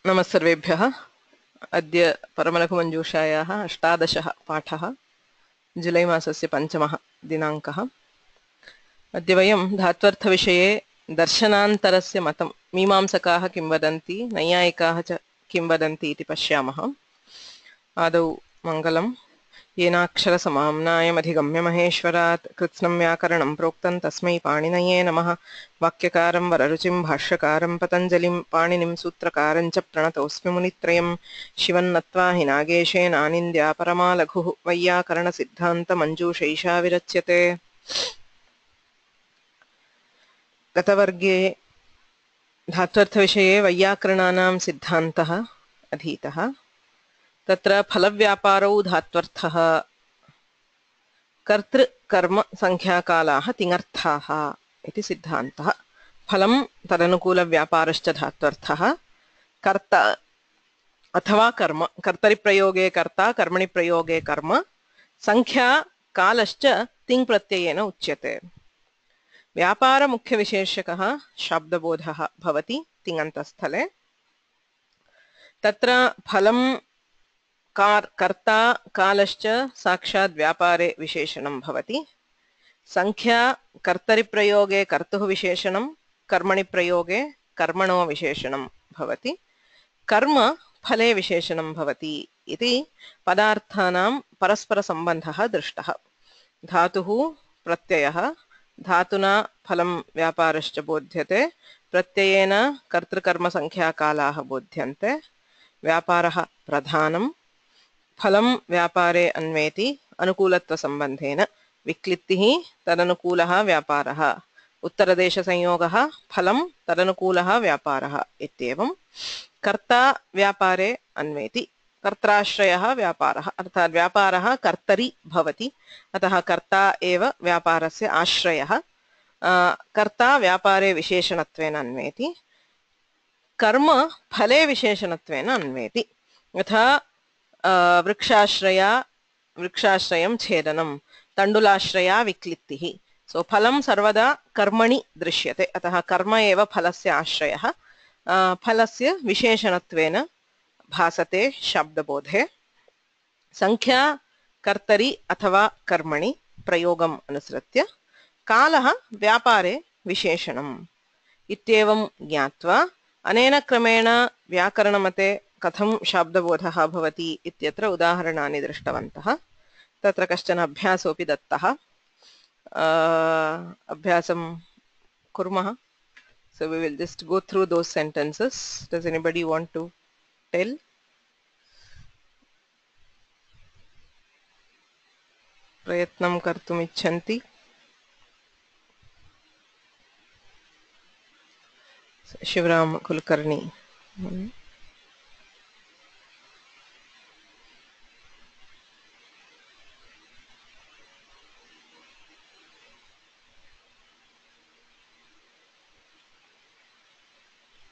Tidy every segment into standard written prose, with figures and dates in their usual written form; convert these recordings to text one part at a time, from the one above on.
नमस्सर्वेभ्यः। अद्य परमलघुमञ्जूषायाः 18 पाठः, जुलै मासस्य 5 दिनाङ्कः। अद्य वयं धात्वर्थविषये दर्शनान्तरस्य मतं मीमांसकाः किं वदन्ति, नैयायिकाः च किं वदन्ति इति पश्यामः। आदौ मङ्गलम्। येनाक्षरसमाम्नायमधिगम्य महेश्वरात् कृत्स्नं व्याकरणं प्रोक्तं तस्मै पाणिनये नमः। वाक्यकारं वररुचिं भाष्यकारं पतञ्जलिं पाणिनिं सूत्रकारं च प्रणतोऽस्मि मुनित्रयं। शिवन्नत्वा हि नागेशेनानिन्द्या परमा लघुः वैयाकरणसिद्धान्तमञ्जूषैषा विरच्यते। गतवर्गे धात्वर्थविषये वैयाकरणानां सिद्धान्तः अधीतः। तत्र फलव्यापारौ धात्वर्थः, कर्तृकर्म संख्याकालाः तिङर्थाः इति सिद्धान्तः। फलं तदनुकूलव्यापारश्च धात्वर्थः। कर्ता अथवा कर्म, कर्तरिप्रयोगे कर्ता, कर्मणि प्रयोगे कर्म, संख्या कालश्च तिङ् प्रत्ययेन उच्यते। व्यापारमुख्यविशेषकः शब्दबोधः भवति तिङन्तस्थले। तत्र फलं कर्ता कालश्च साक्षात् व्यापारे विशेषणं भवति। संख्या कर्तरिप्रयोगे कर्तुः विशेषणं, कर्मणि प्रयोगे कर्मणो विशेषणं भवति। कर्म फले विशेषणं भवति इति पदार्थानां परस्परसम्बन्धः दृष्टः। धातुः प्रत्ययः, धातुना फलं व्यापारश्च बोध्यते, प्रत्ययेन कर्तृकर्मसंख्याकालाः बोध्यन्ते। व्यापारः प्रधानं, फलं व्यापारे अन्वेति अनुकूलत्वसम्बन्धेन। विक्लित्तिः तदनुकूलः व्यापारः, उत्तरदेशसंयोगः फलं तदनुकूलः व्यापारः इत्येवं। कर्ता व्यापारे अन्वेति, कर्त्राश्रयः व्यापारः, अर्थात् व्यापारः कर्तरि भवति, अतः कर्ता एव व्यापारस्य आश्रयः। कर्ता व्यापारे विशेषणत्वेन अन्वेति, कर्म फले विशेषणत्वेन अन्वेति। यथा वृक्षाश्रयं छेदनं, तण्डुलाश्रया विक्लित्तिः। सो फलं सर्वदा कर्मणि दृश्यते, अतः कर्म एव फलस्य आश्रयः, फलस्य विशेषणत्वेन भासते शब्दबोधे। संख्या कर्तरि अथवा कर्मणि प्रयोगम् अनुसृत्य, कालः व्यापारे विशेषणम् इत्येवं ज्ञात्वा अनेन क्रमेण व्याकरणमते कथं शब्दबोधः भवति इत्यत्र उदाहरणानि दृष्टवन्तः। तत्र कश्चन अभ्यासोऽपि दत्तः, अभ्यासं कुर्मः. So we will just go through those sentences. Does anybody want to tell? प्रयत्नं कर्तुम् इच्छन्ति? शिवराम कुलकर्णी.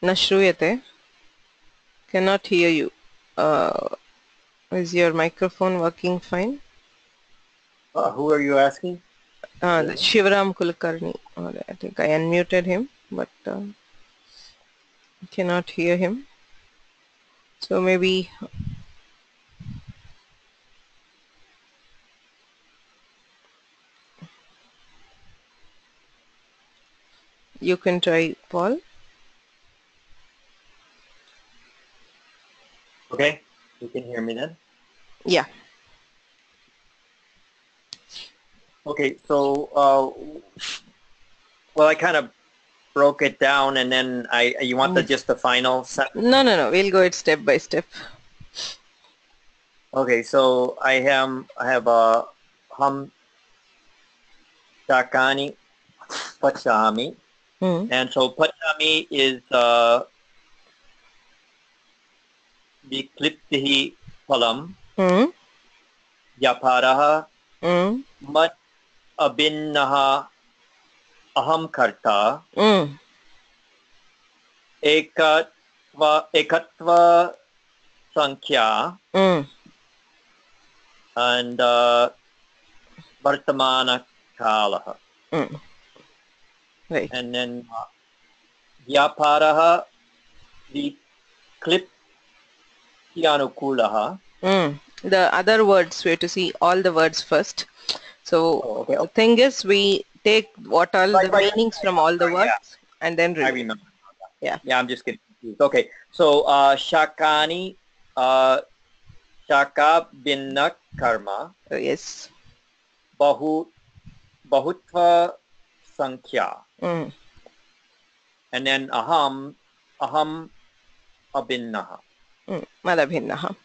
न श्रूयते. Cannot hear you. Is your microphone working fine? Who are you asking? Shivaram Kulkarni. I think I unmuted him, but cannot hear him. So maybe you can try, Paul. Okay, you can hear me then? Yeah. Okay, so, well, I kind of broke it down, and then you want just the final sentence? No. We'll go it step by step. Okay, so I have ham takani pachami, and so pachami is vikliptihi phalam, vyaparaha, mat abhinnaha aham karta, ekatva sankhya, and vartamana kalaha. Right. And then vyaparaha vikliptihi Krityanukulaha. The other words, we have to see all the words first. So Okay. the thing is, we take what all the Right. meanings from all the Yeah, words and then I relate. remember. Yeah. Yeah, I'm just getting confused. Okay. So Shakani, Shaka binna karma, Yes. bahutva sankhya. Mm. And then aham abhinnaha. Madabhinnaha.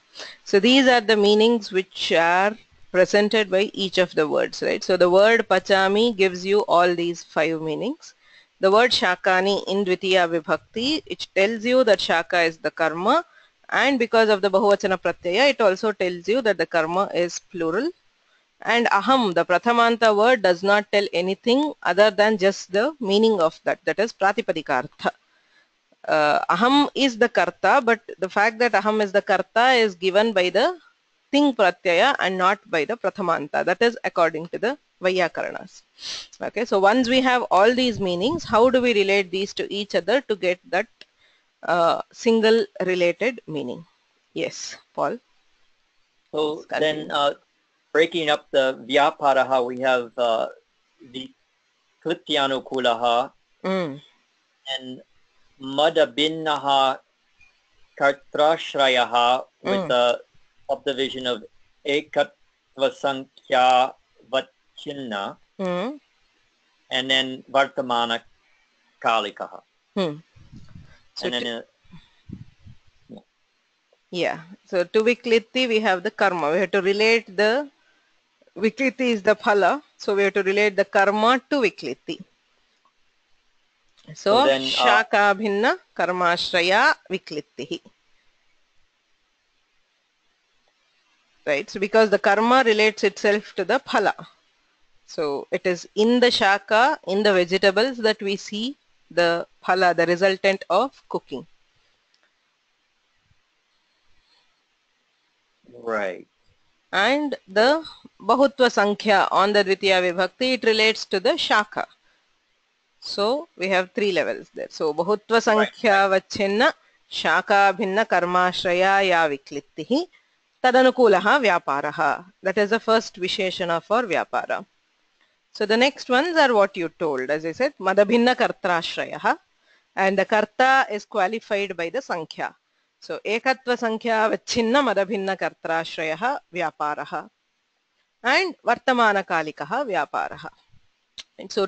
So these are the meanings which are presented by each of the words, right? So the word pachami gives you all these 5 meanings. The word shakani in Dvitiya Vibhakti, it tells you that shaka is the karma, and because of the Bahuvachana Pratyaya, it also tells you that the karma is plural. And aham, the prathamanta word, does not tell anything other than just the meaning of that, that is pratipadika. Aham is the karta, but the fact that aham is the karta is given by the ting pratyaya and not by the prathamanta. That is according to the Vaiyakaranas. Okay, so once we have all these meanings, how do we relate these to each other to get that single related meaning? Yes, Paul. So then breaking up the vyaparaha, we have the Krityanukulaha and madabhinnaha kartrashrayaha with the subdivision of ekatva sankhya vachinna and then vartamana kalikaha. So and then yeah, so to Vikliti we have the karma. We have to relate the Vikliti is the phala, so we have to relate the karma to Vikliti. So then shaka bhinna karmashraya Viklitihi. Right, so because the karma relates itself to the phala. So it is in the shaka, in the vegetables, that we see the phala, the resultant of cooking. Right. And the bahutva sankhya on the Dvitiya Vibhakti, it relates to the shaka. So we have 3 levels there. So bahutva sankhya vachinna shaka bhinna karmashraya ya viklittihi tadanukulaha vyaparaha. That is the first visheshana for vyapara. So the next ones are what you told. As I said, madabhinna kartrashrayaha, and the karta is qualified by the sankhya. So ekatva sankhya vachinna madabhinna kartrashrayaha vyaparaha and vartamana kalikaha vyaparaha. And so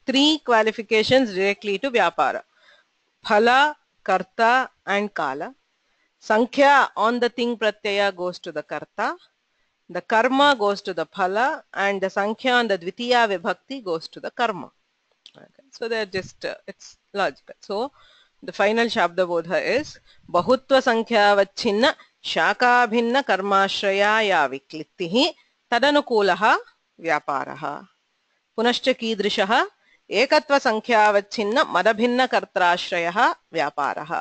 3 qualifications directly to vyapara: phala, karta and kala. Sankhya on the thing pratyaya goes to the karta, the karma goes to the phala, and the sankhya on the dvitiya vibhakti goes to the karma. Okay. So they're just it's logical. So the final shabda bodha is bahutva sankhya vachinna shaka bhinna karmashraya ya viklittihi tadanukulaha vyaparaha. पुनश्च कीदृशः एकत्व संख्यावच्छिन्न मदभिन्न कर्त्राश्रयः व्यापारः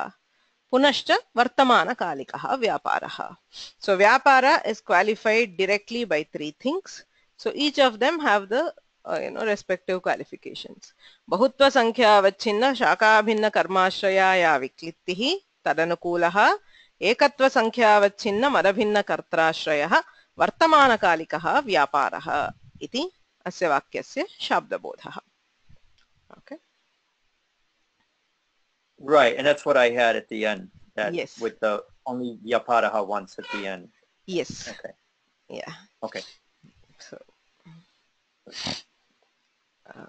पुनश्च वर्तमानकालिकः व्यापारः. So vyapara is qualified directly by 3 things. So each of them have the respective qualifications. bahutva sankhyaavachinna shakabhinna karmashraya ya viklittihi tadanukulah ekatva sankhyaavachinna madabhinna kartrashrayah vartamanakalikah vyaparah iti asya vakyasya shabdabodhah. Okay. Right, and that's what I had at the end. That Yes. With the only vyaparaha once at the end. Yes. Okay. Yeah. Okay. So.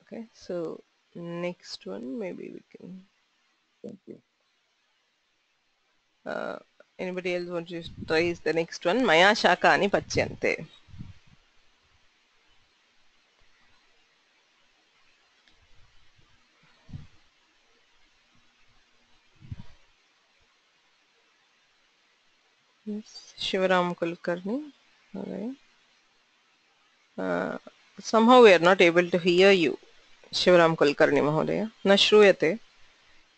Okay. So next one, maybe we can. Thank you. Anybody else want to try the next one? Maya shakani pachyante. Yes. Shivaram Kulkarni. All right. Somehow we are not able to hear you, Shivaram Kulkarni Mahodaya. Na shruyate.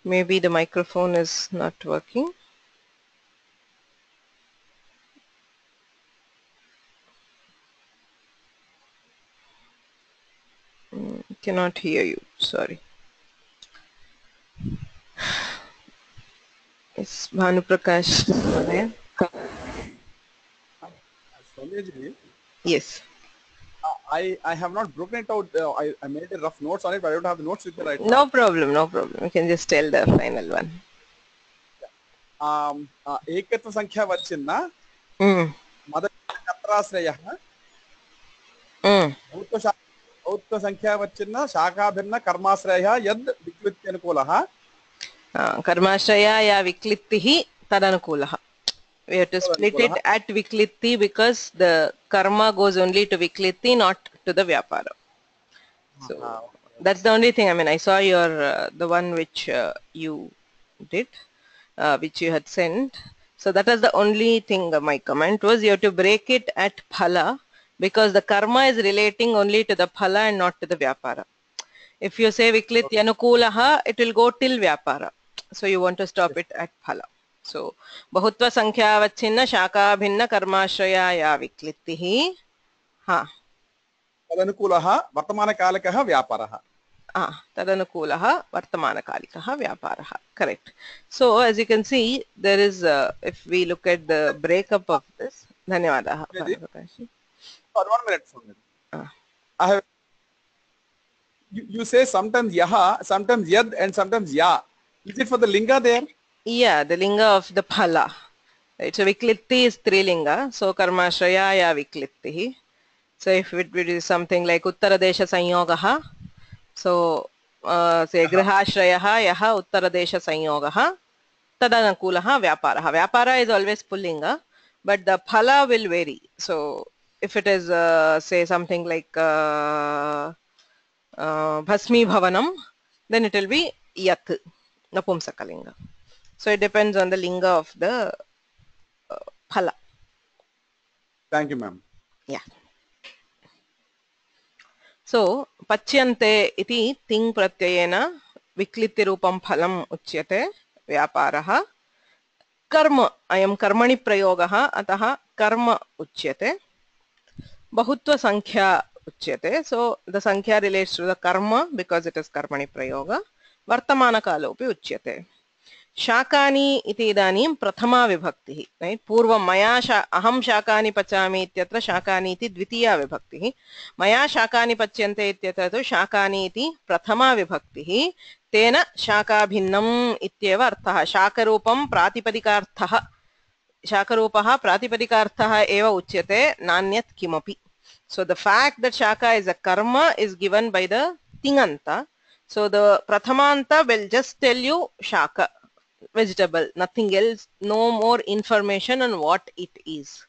Maybe the microphone is not working. Cannot hear you. Sorry. Yes, Bhanu Prakash. PhD. Yes. I have not broken it out. I made a rough notes on it, but I don't have the notes with me right now. No problem, no problem. You can just tell the final one. ఏకత్వ సంఖ్య వచ్చిన Mm. మొదటి కర్తాశ్రయ Mm. ఔత్వ సంఖ్య వచ్చిన శాఖాభిన్న కర్మాశ్రయ యద్ విక్లిత్యనుకూలః Karmashraya ya viklittihi tadanukulah. We have to split it at viklitti because the karma goes only to viklitti, not to the vyapara. So that's the only thing. I mean, I saw your the one which you did, which you had sent. So that was the only thing. My comment was you have to break it at phala because the karma is relating only to the phala and not to the vyapara. If you say viklitya anukulaha, it will go till vyapara. So you want to stop it at phala. So bahutva sankhya vachinna shaka bhinna karmashraya ya viklittihi. Ha. తదనుకూలః వర్తమానకాలికः వ్యాపారः. Tadanukulah vartamanakalikah vyaparaha. Correct. So as you can see, there is if we look at the breakup of this. Dhanyavadah. One minute for me. I have you say sometimes yaha, sometimes yad, and sometimes ya. Is it for the linga there? Yeah, the linga of the phala. Right. So viklitti is strilinga. So karmashraya ya viklittihi. So if it is something like uttaradesha sanyogaha, so say grihashrayah yaha uttaradesha sanyogaha tadanukulah vyaparaha. Vyapara is always pullinga, but the phala will vary. So if it is say something like bhasmi bhavanam, then it will be yat napumsakalinga. So it depends on the linga of the phala. Thank you, ma'am. Yeah. So pachyante iti ting pratyayena viklitti rupam phalam uchyate vyaparaha. Karma ayam karmani prayogah ataha karma uchyate. Bahutva sankhya uchyate. So the sankhya relates to the karma because it is karmani prayoga. Vartamana kalopi uchyate. Shakani iti idanim prathama vibhakti. Right? Purva maya aham shakani pachami ityatra shakani iti dvitiya vibhakti. Maya shakani pachyante ityatra tu shakani iti prathama vibhakti. Tena shakabhinnam ityeva arthah. Shakarupam pratipadikaarthah. Shakarupaha pratipadikaarthah eva uchyate nanyat kimapi. So the fact that shaka is a karma is given by the tinganta. So the prathamanta will just tell you shaka, vegetable, nothing else, no more information on what it is.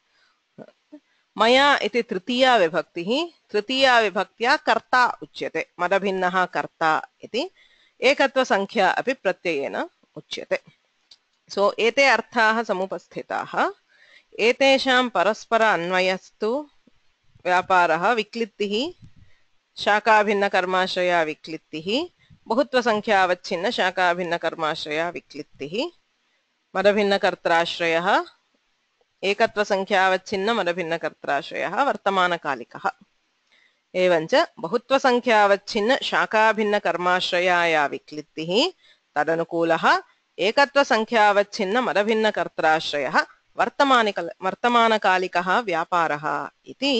Maya iti tritiya vibhaktihi. Tritiya vibhaktya karta uchyate. Madabhinnaha karta iti ekatva sankhya api pratyayena uchyate. So ete arthaah samupasthitaah. Etesham paraspara anvayastu vyaparaha viklittihi शाकाभिन्न कर्माश्रया विक्लित्तिः बहुत्व संख्या अवच्छिन्न शाकाभिन्न कर्माश्रया विक्लित्तिः मदभिन्न कर्त्राश्रयः एकत्व संख्या अवच्छिन्न मदभिन्न कर्त्राश्रयः वर्तमानकालिकः एवञ्च बहुत्व संख्या अवच्छिन्न शाकाभिन्न कर्माश्रया या विक्लित्तिः तदनुकूलः एकत्व संख्या अवच्छिन्न मदभिन्न कर्त्राश्रयः वर्तमानकालिकः व्यापारः इति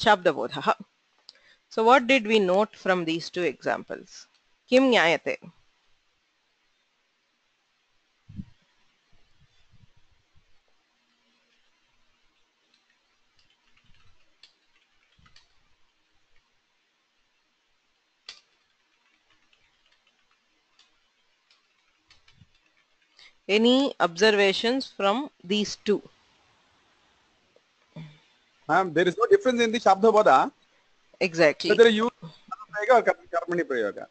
शब्दबोधः. So what did we note from these two examples? Kim nyayate? Any observations from these two? Ma'am, there is no difference in the Shabda Bodha. Exactly. Whether you use Karmani Prayoga.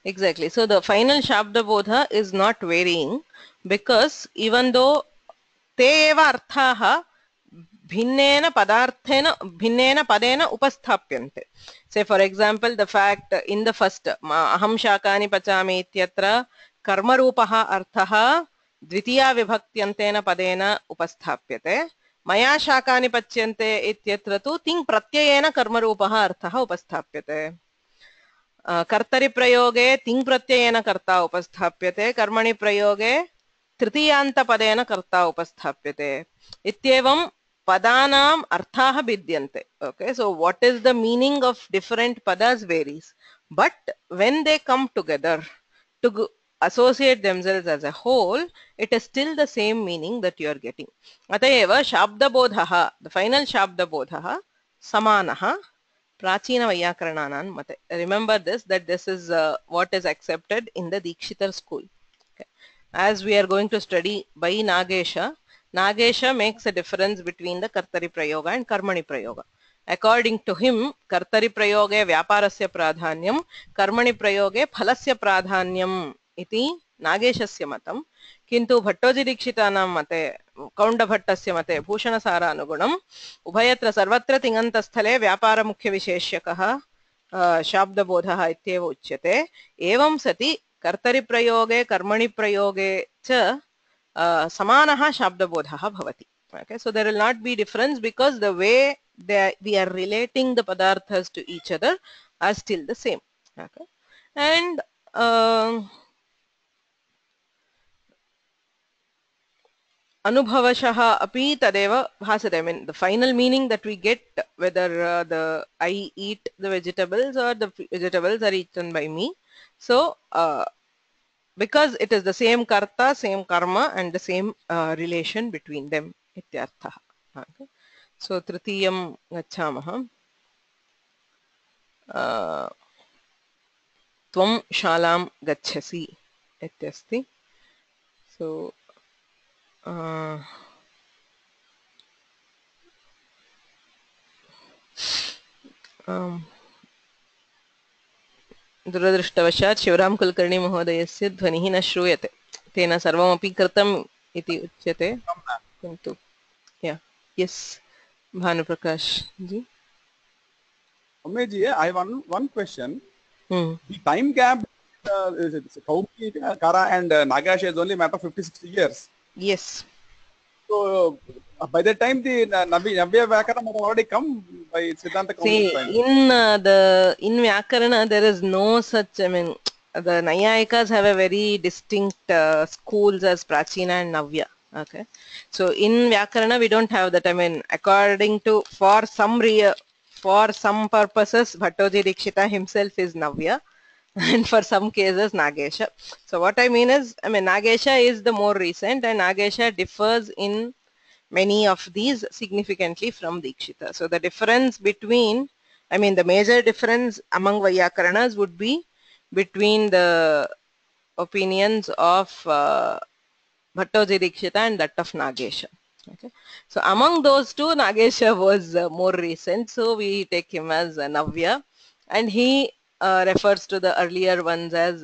Exactly. So the final Shabda Bodha is not varying because even though te eva arthaha bhinnena padarthena bhinnena padena upasthapyante. Say for example the fact in the first aham shakani pachami ityatra karma rupaha arthaha dvitiya vibhaktiyantena padena upasthapyate. Maya shakani pachyante ityatra tu ting pratyayena karma rupaha arthaha upasthapyate. कर्तरि प्रयोगे तिङ् प्रत्ययेन कर्ता उपस्थाप्यते कर्मणि प्रयोगे तृतीयान्त पदेन कर्ता उपस्थाप्यते इत्येवं padanam arthaah भिद्यन्ते. Okay, so what is the meaning of different padas varies, but when they come together to associate themselves as a whole, it is still the same meaning that you are getting. Atayeva shabda bodhaha, the final shabda bodhaha samanaha prachina vayyakarananan mate. Remember this, that this is what is accepted in the Dikshitar school. Okay. As we are going to study by Nagesha, Nagesha makes a difference between the Kartari Prayoga and Karmani Prayoga. According to him, Kartari Prayoge Vyaparasya Pradhanyam, Karmani Prayoge Phalasya Pradhanyam iti Nageshasya matam. किन्तु भट्टोजिदीक्षितानां मते कौण्डभट्टस्य मते भूषणसारानुगुणम् उभयत्र सर्वत्र तिङन्तस्थले व्यापारमुख्यविशेष्यकः शाब्दबोधः इत्येव उच्यते. एवं सति कर्तरिप्रयोगे कर्मणिप्रयोगे च समानः शाब्दबोधः भवति. Okay, so there will not be difference because the way we are relating the padarthas to each other are still the same. Okay, and anubhavashah api tadeva bhasate. I mean, the final meaning that we get, whether I eat the vegetables or the vegetables are eaten by me. So because it is the same karta, same karma, and the same relation between them. Ityarthah. Okay. So tritiyam gacchamaha. Tvam shalam gacchasi ityasti. So दुरदृष्टवशात् Shivram Kulkarni महोदयस्य ध्वनिः न श्रूयते. तेन सर्वमपि कृतम् इति उच्यते, किन्तु यस् Bhanuprakash ji. Amesh ji, I have one question. The time gap Kaumi, Kara and Nagasha is only a matter of 50-60 years. Yes. So by the time the Navya Vyakarana had already come by Siddhanta Kaumi. See, in Vyakarana there is no such, I mean, the Nayayikas have a very distinct schools as Prachina and Navya. Okay, so in Vyakarana we don't have that. I mean, according to, for some purposes, Bhattoji Dikshita himself is Navya, and for some cases Nagesha. So what I mean is, I mean, Nagesha is the more recent, and Nagesha differs in many of these significantly from Dikshita. So the difference between, I mean, the major difference among Vaiyakaranas would be between the opinions of Bhattoji Dikshita and that of Nagesha. Okay, so among those two, Nagesha was more recent, so we take him as Navya, and he refers to the earlier ones as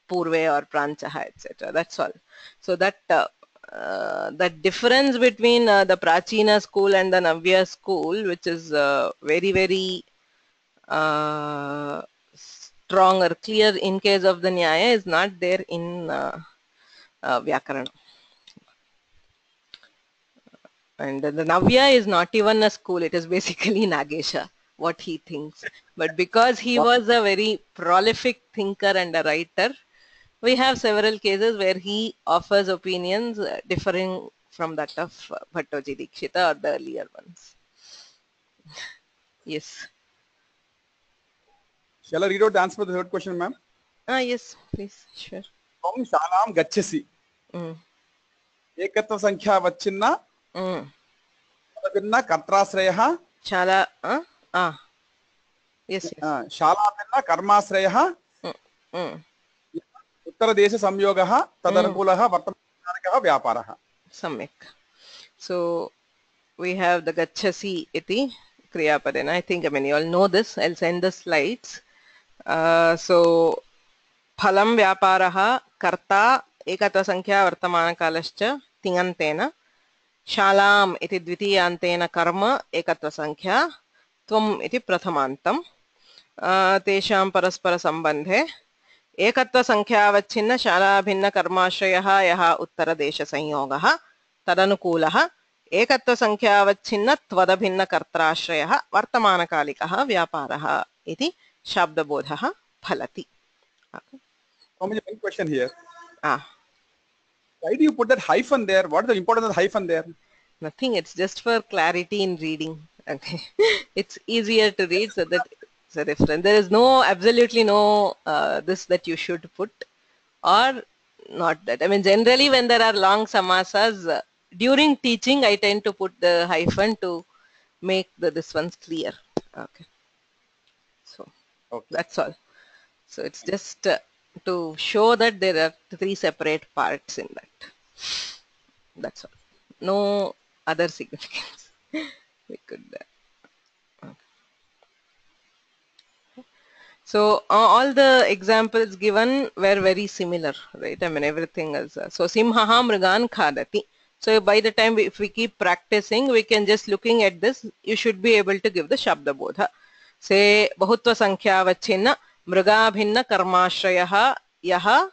Purve or Pranchaha, etc. That's all. So that that difference between the Prachina school and the Navya school, which is very, very strong or clear in case of the Nyaya, is not there in Vyakarana. And the Navya is not even a school, it is basically Nagesha, what he thinks. But because he was a very prolific thinker and a writer, we have several cases where he offers opinions differing from that of Bhattoji Dikshita or the earlier ones. Yes. Shall I read out the answer for the third question, ma'am? Yes, please, sure. Tvam shalam gacchasi. Ekatva sankhya vachinna. Vinna kartrasrayah. Shala, yes, yes. Shala vinna karmasrayah. उत्तरदेश संयोगः तदनुकूलः वर्तमानकारकः व्यापारः. Samyak. So we have the gacchasi iti kriyapadena. I think, I mean, you all know this. I'll send the slides. So phalam vyaparaha karta ekatva sankhya vartamanakalashcha tingantena shalam iti dvitiyantena karma ekatva sankhya tvam iti prathamantam tesham paraspara sambandhe एकत्व संख्यावच्छिन्न शाला भिन्न कर्माश्रयः यः उत्तरदेश संयोगः तदनुकूलः एकत्व संख्यावच्छिन्न त्वदभिन्न कर्त्राश्रयः वर्तमानकालिकः व्यापारः इति शब्दबोधः फलति. One question here. Why do you put that hyphen there? What is the importance of the hyphen there? Nothing, it's just for clarity in reading. Okay. It's easier to read, so that it's a reference. There is no, absolutely no this that you should put or not that. I mean, generally when there are long samasas, during teaching I tend to put the hyphen to make this one's clear. Okay. So that's all. So it's just to show that there are 3 separate parts in that. That's all. No other significance. We could. So all the examples given were very similar, right? I mean, everything is. So simhaha mrigan khadati. So by the time if we keep practicing, we can just looking at this, you should be able to give the shabda bodha. Say bahutva sankhya vachinna mriga bhinna karmashrayah yaha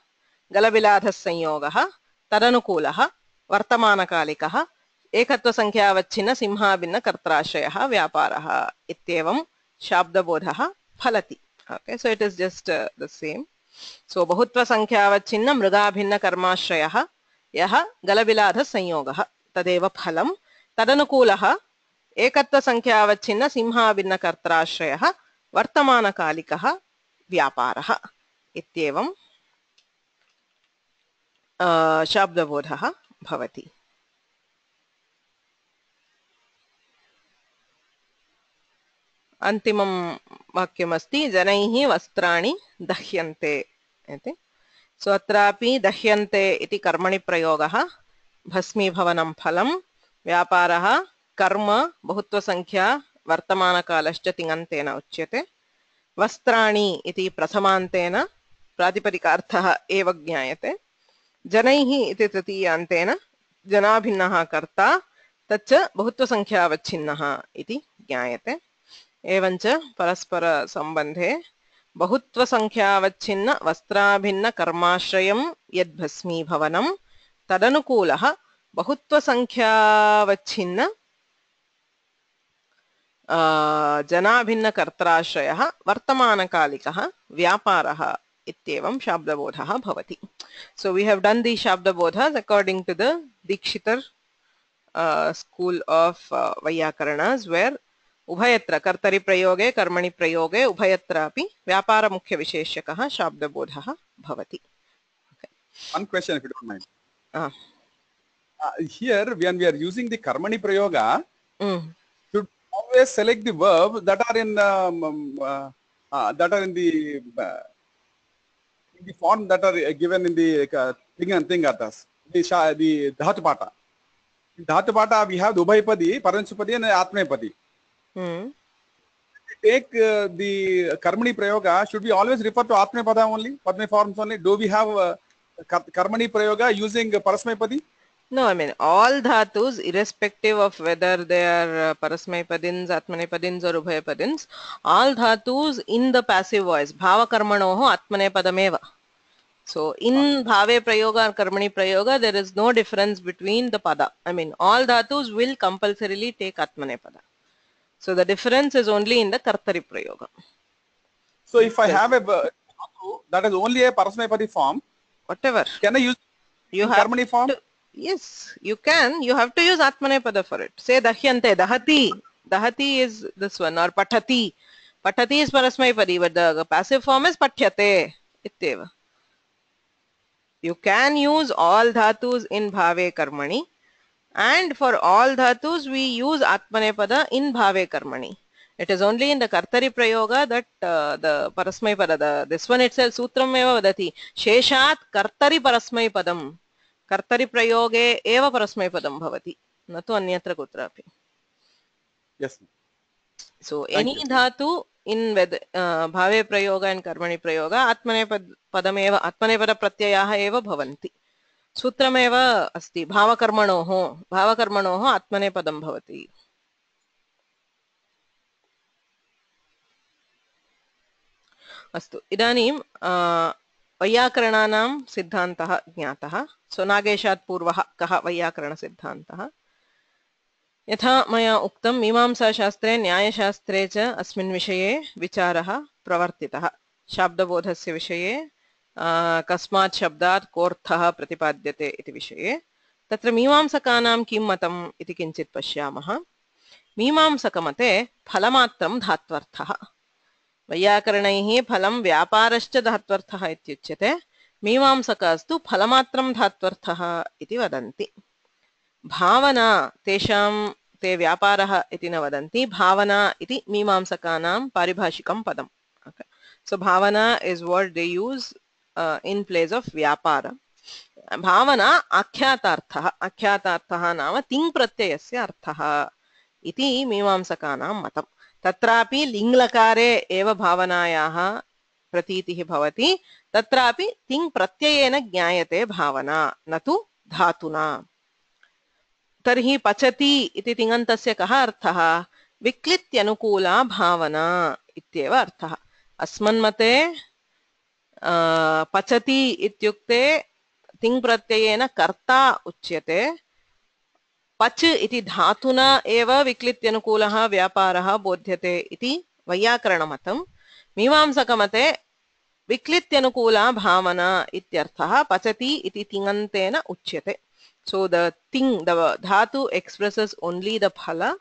galaviladha sanyogah tadanukulah vartamana kalikah ekatva sankhya vachinna simha bhinna kartrashrayah vyaparah ityevam shabda bodha phalati. Okay, so it is just the same. So bahutva sankhyaavachinna mrigabhinna karmashrayah yah galaviladha sanyogah tadeva phalam tadanukulah ekatva sankhyaavachinna simhabhinna kartrashrayah vartamana kalikah vyaparah ityevam shabdabodhah bhavati. अन्तिमं वाक्यमस्ति जनैः वस्त्राणि दह्यन्ते इति. सो अत्रापि दह्यन्ते इति कर्मणि प्रयोगः भस्मीभवनं फलं व्यापारः कर्म बहुत्वसंख्या वर्तमानकालश्च तिङन्तेन उच्यते. वस्त्राणि इति प्रथमान्तेन प्रातिपदिकार्थः एव ज्ञायते. जनैः इति तृतीयान्तेन जनाभिन्नः कर्ता तच्च बहुत्वसंख्यावच्छिन्नः इति ज्ञायते. एवञ्च परस्पर संबंधे बहुत्व संख्यावच्छिन्न वस्त्राभिन्न कर्माश्रयं यद्भस्मीभवनं तदनुकूलः बहुत्व संख्यावच्छिन्न जनाभिन्न कर्त्राश्रयः वर्तमानकालिकः व्यापारः इत्येवं शाब्दबोधः भवति. So we have done the shabdabodhas according to the Dikshitar school of Vaiyakaranas, where उभयत्र कर्तरि प्रयोगे कर्मणि प्रयोगे उभयत्रापि व्यापार मुख्य विशेषकः शाब्दबोधः भवति. One question, if you don't mind. Here when we are using the karmani prayoga, should always select the verb that are in the form that are given in the Tingatas, the dhatu pata. In dhatu pata we have the ubhayapadi, paransupadi and atmepadi. Take the karmani prayoga, should we always refer to atmapada only, padme forms only? Do we have karmani prayoga using parasmaipadi? No, I mean all dhatus, irrespective of whether they are parasmaipadins, atmanepadins or ubhayapadins, all dhatus in the passive voice, bhava karmanoho atmanepadameva. So in bhave prayoga or karmani prayoga, there is no difference between the pada. I mean all dhatus will compulsorily take atmanepada. So the difference is only in the kartari prayoga. So if I have a dhatu that is only a parasmaipadi form, whatever, can I use karmani form? Yes, you can. You have to use atmanepada for it. Say dahyante, dahati. Dahati is this one, or pathati. Pathati is parasmaipadi, but the passive form is pathyate. Itteva. You can use all dhatus in bhave karmani, and for all dhatus we use atmanepada in bhave karmani. It is only in the kartari prayoga that the parasmaipada, this one itself, sutram eva vadati, sheshat kartari parasmaipadam. कर्तरि प्रयोगे एव परस्मैपदं भवति, न तु अन्यत्र कुत्रापि. Yes. So any dhatu in bhave prayoga and karmani prayoga atmanepadam atmanepada pratyayah eva bhavanti. सूत्रमेव अस्ति, भावकर्मणोः आत्मनेपदं भवति. अस्तु, इदानीं वैयाकरणानां सिद्धान्तः ज्ञातः. सो नागेशात् पूर्वः कः वैयाकरणसिद्धान्तः? यथा मया उक्तं, मीमांसाशास्त्रे न्यायशास्त्रे च अस्मिन् विषये विचारः प्रवर्तितः. शाब्दबोधस्य विषये कस्मात् शब्दात् कोऽर्थः प्रतिपाद्यते इति विषये. तत्र मीमांसकानां किं मतम् इति किञ्चित् पश्यामः। मीमांसकमते फलमात्रं धात्वर्थः, वैयाकरणैः फलं व्यापारश्च धात्वर्थः इत्युच्यते, मीमांसकास्तु फलमात्रं धात्वर्थः इति वदन्ति। भावना तेषां ते व्यापारः इति न वदन्ति, भावना इति मीमांसकानां पारिभाषिकं पदम्। So bhavana is what they use in place of vyapara. Bhavana akhyataarthah, akhyataarthah nama ting pratyayasya arthah iti mimamsakanam matam. Tatrapi linglakare eva bhavanayaha pratitihi bhavati, tatrapi ting pratyayena jnayate bhavana natu dhatuna. Tarhi pachati iti tingantasya kaha arthah viklityανukula bhavana ityeva arthah. अस्मन्मते पचति इत्युक्ते तिङ् प्रत्ययेन कर्ता उच्यते, पच इति धातुना एव विक्लित्यनुकूलः व्यापारः बोध्यते इति वैयाकरणमतं। मीमांसकमते विक्लित्यनुकूला भावना इत्यर्थः पचति इति तिङन्तेन उच्यते. So the thing, the dhatu expresses only the phala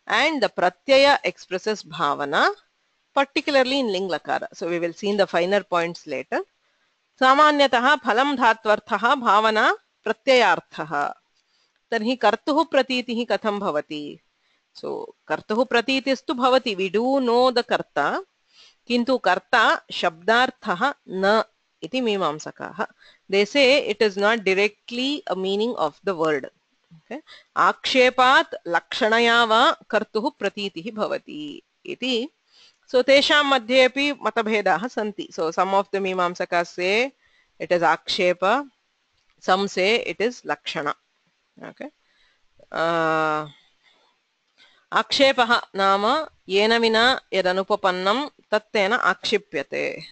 and the pratyaya expresses bhavana, particularly in ling lakara. So we will see in the finer points later. Samanyatah phalam dhatvarthah bhavana pratyayarthah. Tarhi kartuh pratitihi katham bhavati. So kartuh pratitistu bhavati. We do know the karta, kintu karta shabdarthah na iti mimamsakaha. They say it is not directly a meaning of the word. Okay. Akshepat lakshanaya va kartuh pratitihi bhavati iti. So tesham madhye api matabhedaah santi. So some of the mimamsakas say it is akshepa, some say it is lakshana. Okay. Akshepah nama yena vina yadanupapannam tattena akshipyate.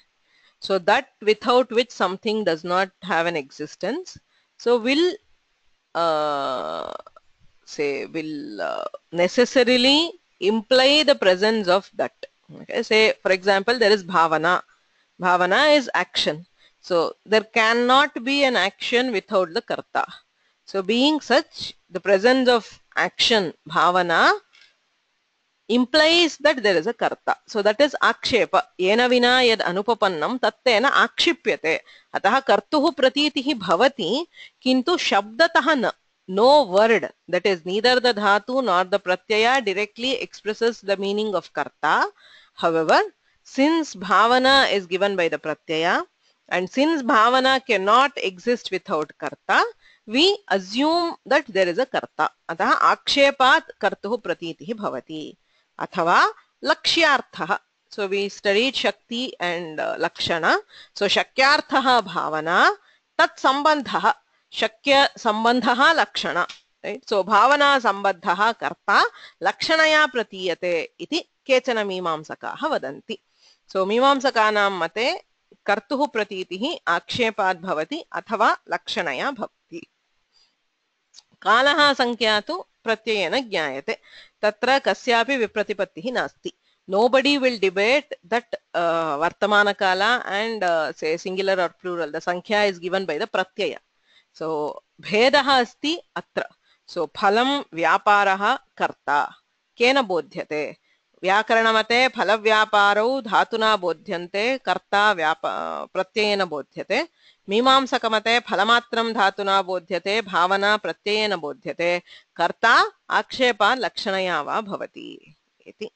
So that without which something does not have an existence. So will necessarily imply the presence of that. Okay, say for example there is bhavana. Bhavana is action. So there cannot be an action without the karta. So being such, the presence of action bhavana implies that there is a karta. So that is akshepa. Yena vina yad anupapannam tattena akshipyate. Ataha kartuhu pratitihi bhavati kintu shabdatah na. No word, that is neither the dhatu nor the pratyaya directly expresses the meaning of karta. However, since bhavana is given by the pratyaya and since bhavana cannot exist without karta, we assume that there is a karta. Ataha akshepat kartuhu pratitihi bhavati. Athava lakshyarthaha. So we studied shakti and lakshana. So shakyarthaha bhavana, tat sambandhaha. Shakya sambandhaha lakshana. Right? So bhavana sambandhaha karta lakshanaya pratiyate iti kechana mimamsakaha vadanti. So mimamsakanam mate kartuhu pratitihi akshepad bhavati athava lakshanaya bhavati. Kalaha sankyatu pratyayena jnayate. Tatra kasyapi vipratipattihi nasti. Nobody will debate that vartamana kala and say singular or plural. The sankhya is given by the pratyaya. So bhedaha asti atra. So phalam vyaparaha karta kena bodhyate. Vyakaranamate phala vyaparau dhatuna bodhyante karta pratyayena bodhyate. Mimamsakamate phalamatram dhatuna bodhyate bhavana pratyayena bodhyate. Karta akshepa lakshanaya va bhavati iti.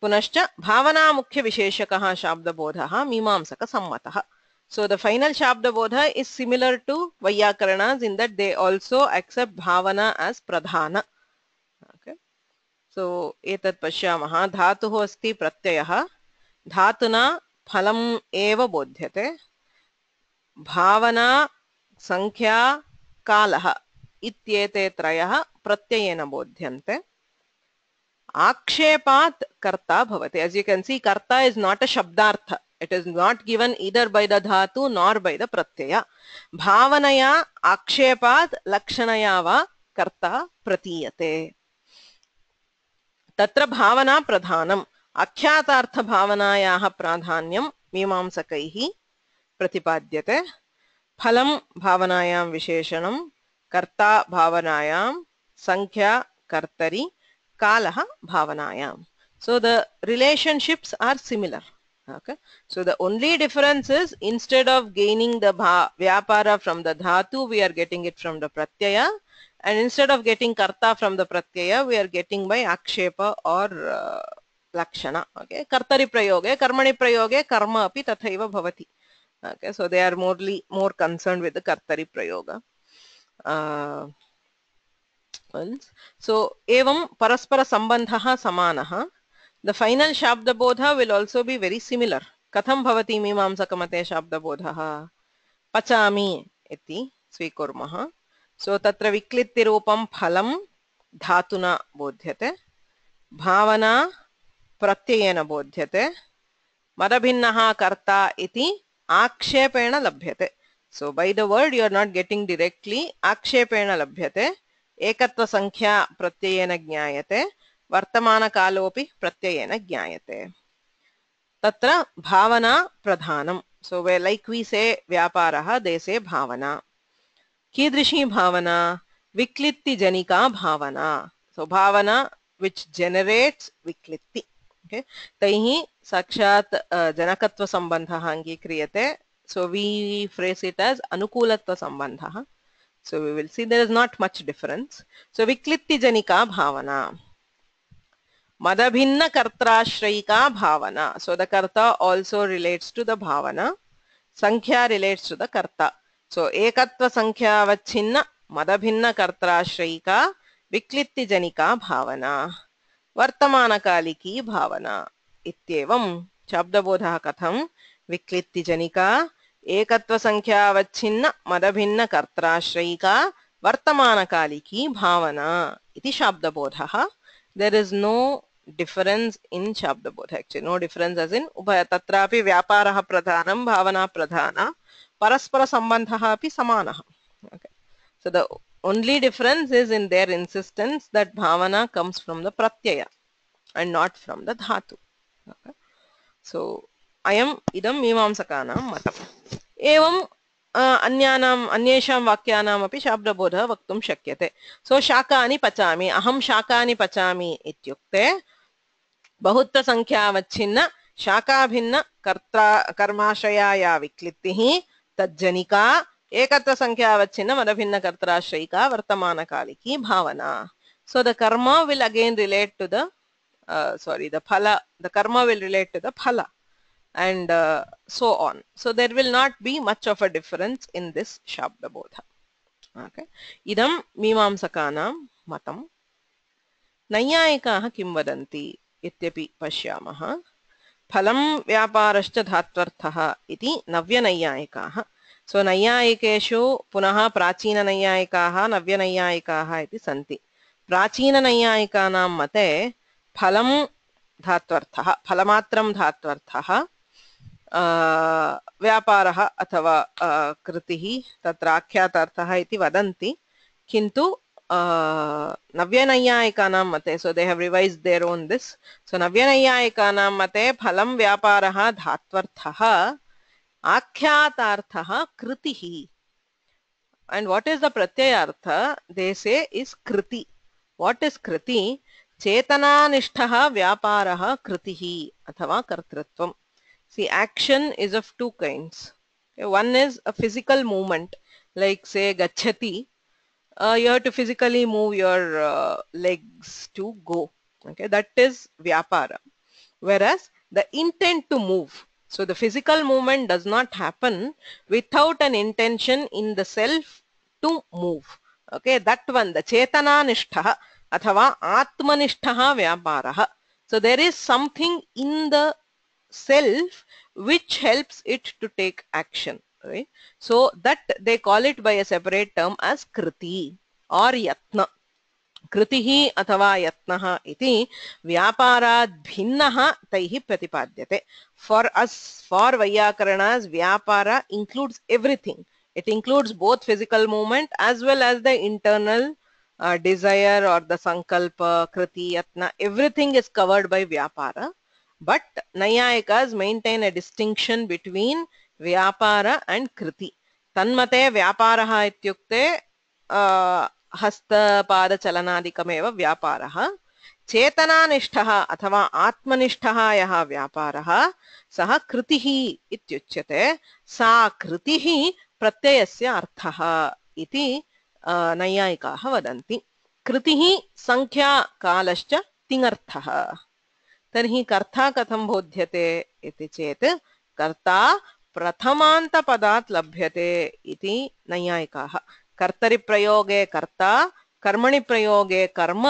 Punascha bhavana mukhya visheshakaha shabda bodhaha mimamsaka sammataha. So the final shabda bodha is similar to Vaiyakaranas in that they also accept bhavana as pradhana. Okay. So etat pashyamaha dhatuhu asti pratyayah dhatuna phalam eva bodhyate bhavana sankhya kalaha ityete trayah pratyayena bodhyante akshepat karta bhavate. As you can see, karta is not a shabdartha. It is not given either by the dhatu nor by the pratyaya. Bhavanaya akshepat lakshanaya va karta pratiyate. Tatra bhavana pradhanam. Akhyatartha bhavanayaha pradhanyam mimamsakaihi pratipadyate. Phalam bhavanayam visheshanam कर्ता भावनायां, संख्या कर्तरि, कालः भावनायां. So the relationships are similar. Okay, so the only difference is instead of gaining the vyapara from the dhatu, we are getting it from the pratyaya, and instead of getting karta from the pratyaya, we are getting by akshepa or lakshana. Okay, kartari prayoge, karmani prayoge, karma api tathaiva bhavati. Okay, so they are more concerned with the kartari prayoga. So evam paraspara sambandhah samanah. The final Shabda Bodha will also be very similar. Katham bhavati mimamsakamate Shabda Bodha? Pachami iti svikurmaha. So tatra viklitti rupam phalam dhatuna bodhyate. Bhavana pratyayena bodhyate. Madabhinnaha karta iti akshepena labhyate. So by the word you are not getting directly. Akshepena labhyate. Ekatva sankhya pratyayena jnayate. वर्तमान कालोपि प्रत्ययेन ज्ञायते. तत्र भावना प्रधानम. So where like we say व्यापारः, they say भावना. कीदृशी भावना? विक्लित्ति जनिका भावना. So Bhavna which generates विक्लित्ति. Okay, तैहि साक्षात् जनकत्व संबंधः अंगीक्रियते. So we phrase it as अनुकूलत्व संबंधः. So we will see there is not much difference. So विक्लित्ति जनिका भावना. Madabhinna kartrashrayika bhavana. So the karta also relates to the bhavana. Sankhya relates to the karta. So ekatva sankhya vachinna madabhinna kartrashrayika viklitti janika bhavana. Vartamana kaliki bhavana. Ityevam shabdabodha katham viklitti janika ekatva sankhya vachinna madabhinna kartrashrayika vartamana kaliki bhavana. Iti shabdabodha. There is no difference in Shabda Bodha. Actually, no difference as in Ubhaya Tatrapi Vyaparaha Pradhanam Bhavana Pradhana Paraspara Sambandhaha api Samanaha. Okay. So the only difference is in their insistence that Bhavana comes from the Pratyaya and not from the Dhatu. Okay. So Ayam idam Mimamsakanam matam. Evam अन्येषां वाक्यानाम् अपि शाब्दबोधः वक्तुं शक्यते. सो शाकानि पचामि, अहं शाकानि पचामि इत्युक्ते बहुत्व संख्यावच्छिन्न शाकाभिन्न कर्माश्रया विक्लित्तिः तज्जनिका एकत्व संख्यावच्छिन्न मदभिन्न कर्त्राश्रयिका वर्तमानकालिकी भावना. So the karma will again relate to the the phala. The karma will relate to the phala. And so on. So there will not be much of a difference in this Shabda Bodha. Okay. Idam Mimamsakanam matam. Nayyayikaah kim vadanti ityapi pashyamaha. Phalam vyaparascha dhatvarthaha iti navya nayyayikaah. So nayyayikeshu punaha prachina nayyayikaah navya nayyayikaah iti santi. Prachina nayyayikaanam mate phalam dhatvarthaha. Phalamatram dhatvarthaha. व्यापारः अथवा कृतिः तत्र आख्यातार्थः इति वदन्ति किन्तु नव्यनैयायिकानां मते so they have revised their own this so नव्यनैयायिकानां मते फलं व्यापारः धात्वर्थः आख्यातार्थः कृतिः and what is the pratyayartha they say is kriti. What is kriti? चेतनानिष्ठः व्यापारः कृतिः अथवा कर्तृत्वम्. See, action is of two kinds. Okay, one is a physical movement, like say gachati. You have to physically move your legs to go. Okay, that is vyapara. Whereas the intent to move. So the physical movement does not happen without an intention in the self to move. Okay, that one, the chetana nishtha athava atmanishtha vyaparaha. So there is something in the self which helps it to take action, right? So that they call it by a separate term as kriti or yatna. Kritihi athava yatnaha iti vyaparad bhinnaha taihi pratipadyate. For us, for Vaiyakaranas, vyapara includes everything. It includes both physical movement as well as the internal desire or the sankalpa, kriti, yatna. Everything is covered by vyapara. But Naiyayikas maintain a distinction between Vyapara and Kriti. Tanmate Vyaparaha ityukte हस्तपादचलनादिकमेव व्यापारः चेतनानिष्ठः अथवा आत्मनिष्ठः यः व्यापारः सः कृतिः इत्युच्यते सा कृतिः प्रत्ययस्य अर्थः इति नैयायिकाः वदन्ति कृतिः संख्या कालश्च तिङर्थः तर्हि कर्ता कथं बोध्यते इति चेत् कर्ता प्रथमान्तपदात् लभ्यते इति नैयायिकाः कर्तरि प्रयोगे कर्ता कर्मणि प्रयोगे कर्म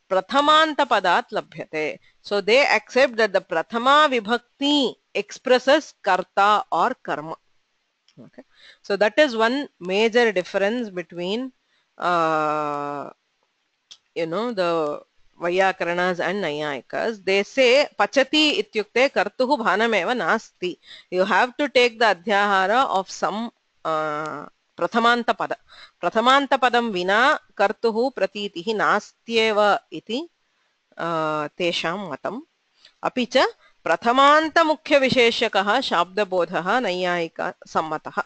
प्रथमान्तपदात् लभ्यते so they accept that the prathama vibhakti expresses karta or karma okay so that is one major difference between the Vaiyakaranas and Nayayikas. They say pachati ityukte kartuhu bhanameva nasti. You have to take the adhyahara of some prathamanta pada. Prathamanta padam vina kartuhu pratitihi nastyeva iti tesham matam. Api cha prathamanta mukhya visheshakaha shabdabodhaha Nayayika sammataha.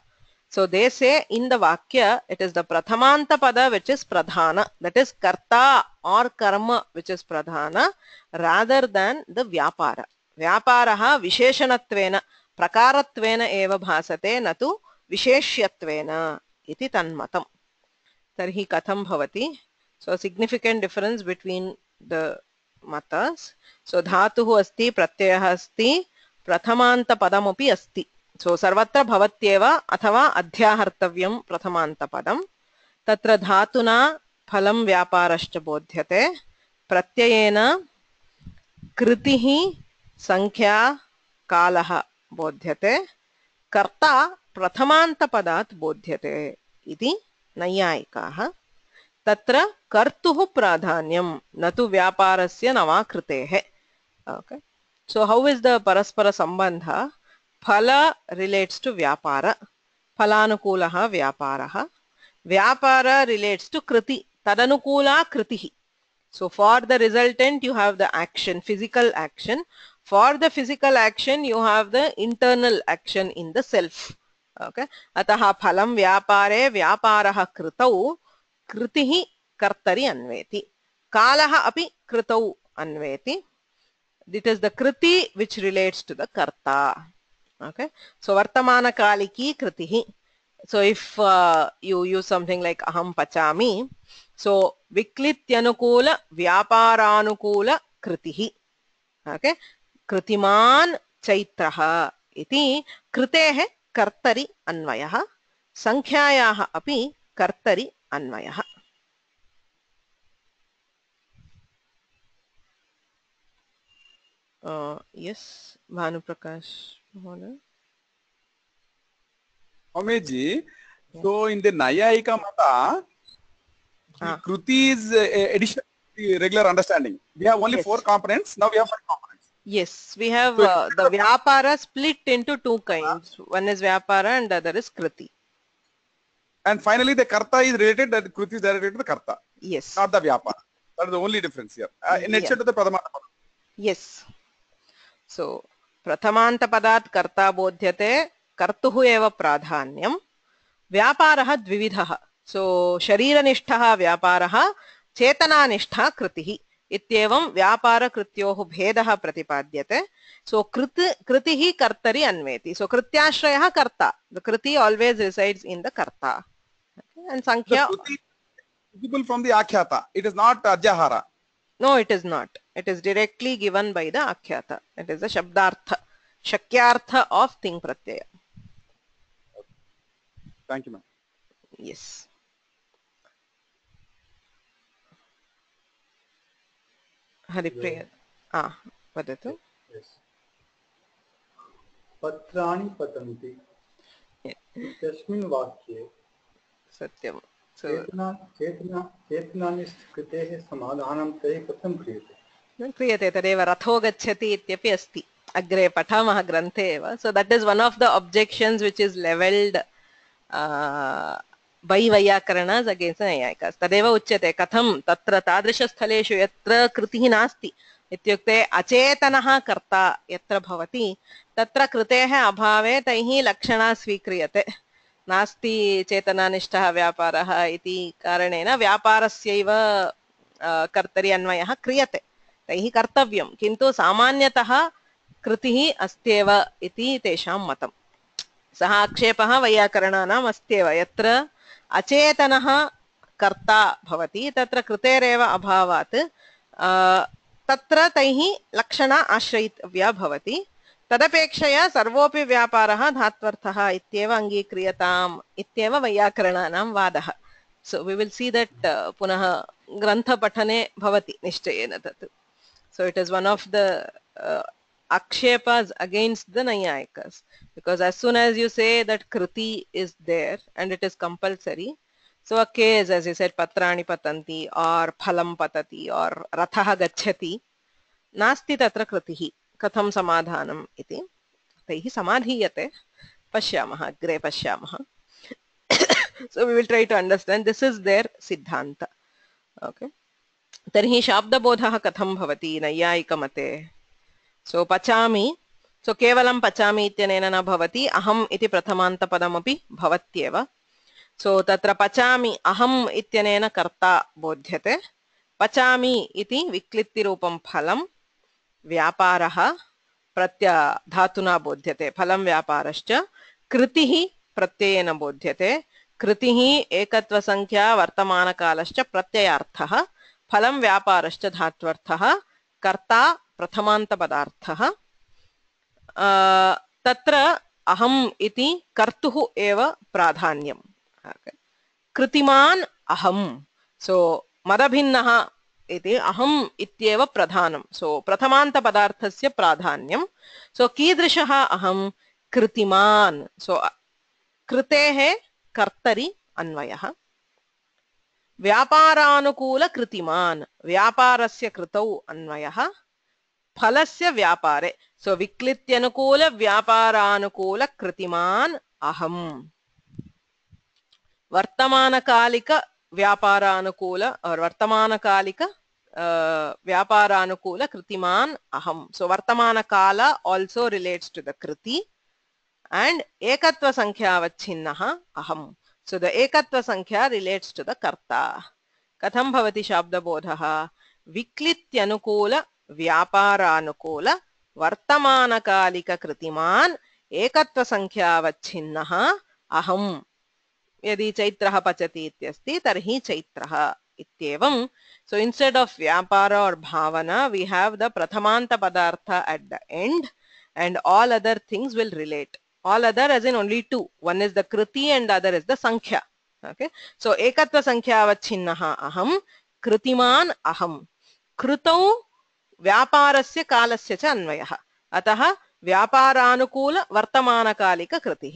So they say in the Vakya, it is the Prathamanta pada which is Pradhana, that is Karta or Karma which is Pradhana, rather than the Vyapara. Vyaparaha Visheshanatvena, Prakaratvena eva bhasate, natu Visheshyatvena iti tanmatam. Tarhi katham bhavati. So a significant difference between the matas. So dhatuhu asti, pratyaha asti, Prathamanta padamupi asti. So sarvatra bhavatyeva athava adhyahartavyam prathamantapadam tatra dhatuna phalam vyaparascha bodhyate pratyayena kritihi sankhya kalaha bodhyate karta prathamantapadat bodhyate iti nayayikaah tatra kartuhu pradhanyam natu vyaparasya navakritehe okay so how is the paraspara sambandha Phala relates to Vyapara. Phalanukulaha Vyaparaha. Vyapara relates to Kriti. Tadanukula Kritihi. So for the resultant you have the action, physical action. For the physical action you have the internal action in the self. Okay. Ataha phalam vyapare vyaparaha kritau kritihi kartari anveti. Kalaha api kritau anveti. It is the kriti which relates to the karta. Okay, so vartamana kaliki kritihi. So if you use something like aham pachami, so viklityanukula vyaparanukula kritihi. Okay, kritiman chaitraha iti kritehe kartari anvayaha sankhyayaha api kartari anvayaha. Yes, Bhanu Prakash. Ameji, so in the Nayayika Mata, Kruti is additional to the regular understanding. We have only 4 components, now we have 5 components. Yes, we have the Vyapara split into 2 kinds. One is Vyapara and the other is Kriti. And finally the Karta is related, that Kruti is related to the Karta. Yes. Not the Vyapara. That is the only difference here. In addition to the Pradhamanta Padam. Yes. So, Prathamanta padat karta bodhyate kartuhu eva pradhanyam vyaparaha dvividhaha. So, shariraništha vyaparaha chetananištha kritihi. Ityevam vyapara krityoho bhedaha pratipadyate. So, kritihi kartari anveti. So, krityashrayah karta. The kriti always resides in the karta. Okay. And sankhya. The kriti is visible from the akhyata. It is not adhyahara. No, it is not. It is directly given by the akhyata. It is the shabdartha, shakyartha of thing pratyaya. Thank you, ma'am. Yes. Haripriya. Vadatu. Yes. Patrani patanti. Tasmin vakye. Satyam. चेतनानि कृतेः समाधानं तैः कथं क्रियते? क्रियते तदेव रथो गच्छति इत्यपि अस्ति अग्रे पठामः ग्रन्थे एव. So that is one of the objections which is leveled by Vaiyakaranas against Nayayikas. तदेव उच्यते कथं तत्र तादृशस्थलेषु यत्र कृतिः नास्ति इत्युक्ते अचेतनः कर्ता यत्र भवति तत्र कृतेः अभावे तैः लक्षणा स्वीक्रियते. नास्ति चेतनानिष्ठः व्यापारः इति कारणेन व्यापारस्यैव कर्तरि अन्वयः क्रियते, तैः कर्तव्यं, किन्तु सामान्यतः कृतिः अस्त्येव इति तेषां मतम्। सः आक्षेपः वैयाकरणानाम् अस्त्येव, यत्र अचेतनः कर्ता भवति तत्र कृतेरेव अभावात् तत्र तैः लक्षणा आश्रयितव्या भवति। तदपेक्षया सर्वोऽपि व्यापारः धात्वर्थः इत्येव अङ्गीक्रियताम् इत्येव वैयाकरणानां वादः। So we will see that पुनः ग्रन्थपठने भवति निश्चयेन तत्. So it is one of the akshepas against the Naiyayikas, because as soon as you say that kriti is there and it is compulsory, so a case, as you said, patrani patanti or phalam patati or rathaha gacchati, nasti tatra kritihi, katham samadhanam iti, taihi samadhiyate, pashyamah, agre pashyamah. So we will try to understand, this is their siddhanta. Okay. Tarhi shabdabodhah katham bhavati nayyayika mate. So pachami, so kevalam pachami ityanena na bhavati, aham iti prathamanta padamapi bhavatyeva. So tatra pachami aham ityanena karta bodhyate, pachami iti viklitti rupam phalam vyaparaha pratya dhatuna bodhyate, phalam vyaparascha kritihi pratyayena bodhyate, kritihi ekatva sankhya vartamana kalascha pratyayarthah, phalam vyaparascha dhatvarthah, karta प्रथमान्त पदार्थः। तत्र अहम् इति कर्तुः एव प्राधान्यम्। कृतिमान् अहम्, सो मदभिन्नः इति अहम् इत्येव प्रधानम्, सो प्रथमान्त पदार्थस्य प्राधान्यम्। सो कीदृशः अहम्? कृतिमान्, सो कृतेः कर्तरि अन्वयः। व्यापारानुकूल कृतिमान्, व्यापारस्य कृतौ अन्वयः। फलस्य व्यापारे, सो विक्लित्यनुकूल व्यापारानुकूल कृतिमान् अहम्। वर्तमानकालिक व्यापारानुकूल और वर्तमानकालिक व्यापारानुकूल कृतिमान् अहम्। सो वर्तमानकाल also relates to the kriti and ekatva sankhyaavacchinnah aham. So the ekatva sankhya relates to the karta. Katham bhavati shabdabodhah? विक्लित्यनुकूल व्यापारानुकूल वर्तमानकालिक कृतिमान् एकत्व संख्यावच्छिन्नः अहम्। यदि चैत्रः पचति इत्यस्ति तर्हि चैत्रः इत्येवं. So instead of vyapara or bhavana, we have the prathamanta padartha at the end and all other things will relate. All other as in only two. One is the kriti and the other is the sankhya. Okay. So ekatva sankhyaavacchinnah aham, kritiman aham. कृतौ व्यापारस्य कालस्य च अन्वयः, अतः व्यापारानुकूल वर्तमानकालिक कृतिः।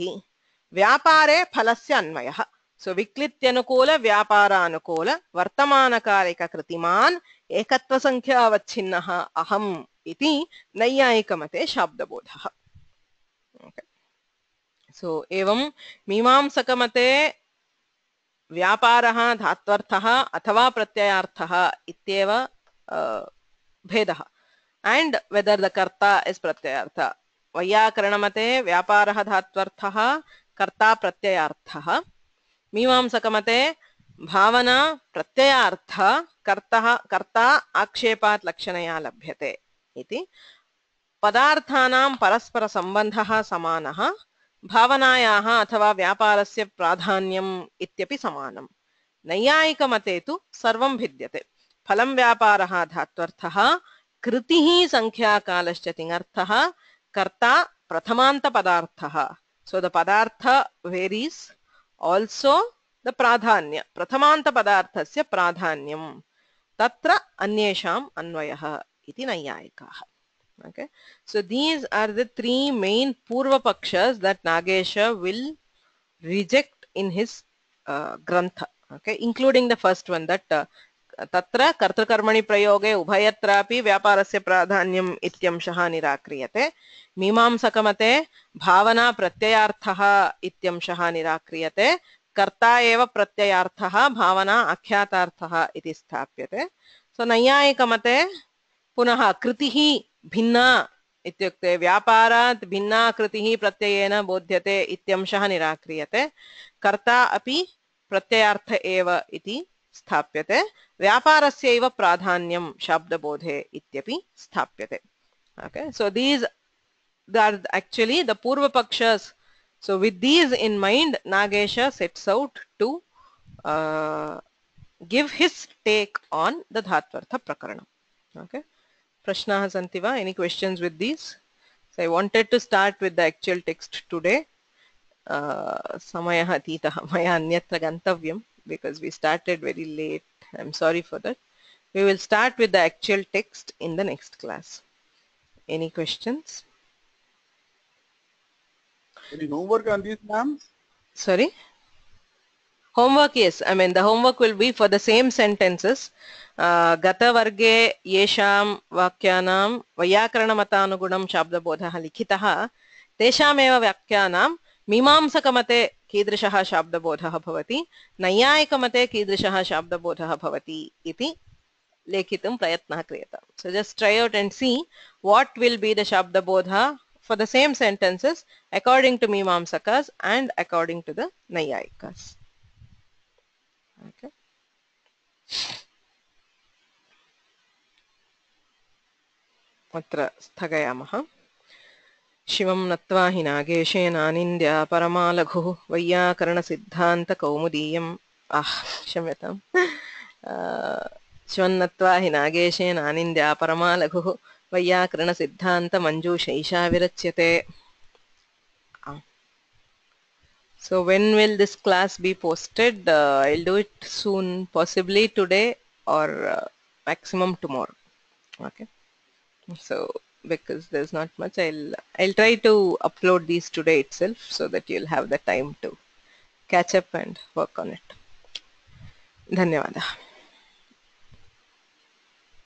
व्यापारे फलस्य अन्वयः, सो विक्लित्यनुकूल व्यापारानुकूल वर्तमानकालिक कृतिमान् एकत्व संख्यावच्छिन्नः अहम् इति नैयायिकमते शाब्दबोधः। सो एवं मीमांसकमते व्यापारः धात्वर्थः अथवा प्रत्ययार्थः इत्येव भेदः, and whether the karta is pratyayartha. वैयाकरणमते व्यापारः धात्वर्थः कर्ता प्रत्ययार्थः, मीमांसकमते भावना प्रत्ययार्थ कर्ता आक्षेपात् लक्षणया लभ्यते इति। पदार्थानां परस्पर सम्बन्धः समानः, भावनायाः अथवा व्यापारस्य प्राधान्यम् इत्यपि समानम्। नैयायिकमते तु सर्वं भिद्यते। फलं व्यापारः धात्वर्थः, कृतिः संख्याकालश्च तिङर्थः, कर्ता प्रथमान्त पदार्थः। So the padartha varies, also the pradhanya, प्रथमान्त पदार्थस्य प्राधान्यम्, तत्र अन्येषाम् अन्वयः इति नैयायिकाः। Okay, so these are the three main purva pakshas that Nagesha will reject in his grantha, okay, including the first one, that तत्र कर्तृकर्मणि प्रयोगे उभयत्रापि व्यापारस्य प्राधान्यम् इत्यंशः निराक्रियते। मीमांसकमते भावना प्रत्ययार्थः इत्यंशः निराक्रियते, कर्ता एव प्रत्ययार्थः, भावना आख्यातार्थः इति स्थाप्यते। सो नैयायिकमते पुनः कृतिः भिन्ना इत्युक्ते व्यापारात् भिन्ना कृतिः प्रत्ययेन बोध्यते इत्यंशः निराक्रियते कर्ता अपि प्रत्ययार्थ एव इति स्थाप्यते व्यापारस्यैव प्राधान्यं शाब्दबोधे इत्यपि स्थाप्यते okay so these are actually the purva pakshas so with these in mind Nagesha sets out to give his take on the dhatvartha prakaranam okay prashnaah santi va any questions with these so I wanted to start with the actual text today samayah atitah maya anyatra gantavyam because we started very late I'm sorry for that we will start with the actual text in the next class any questions Any homework on this, ma'am? sorry homework yes I mean the homework will be for the same sentences gata varge yesham vakyanam vyakaranamataanugunam shabdabodhah likhitah teshameva vakyanam मीमांसकमते कीदृशः शाब्दबोधः भवति नैयायिकमते कीदृशः शाब्दबोधः भवति इति लेखितुं प्रयत्नः क्रियताम् so just try out and see what will be the shabdabodha for the same sentences according to Mimamsakas and according to the Naiyayikas okay अत्र स्थगयामः शिवं नत्वा हि नागेशेनानिन्द्या परमालघुः वैयाकरणसिद्धान्तकौमुदीयम् क्षम्यताम् शिवं नत्वा हि नागेशेनानिन्द्या परमालघुः वैयाकरणसिद्धान्तमञ्जूषैषा विरच्यते so when will this class be posted I'll do it soon possibly today or maximum tomorrow okay so because there's not much I'll try to upload these today itself so that you'll have the time to catch up and work on it dhanyavadah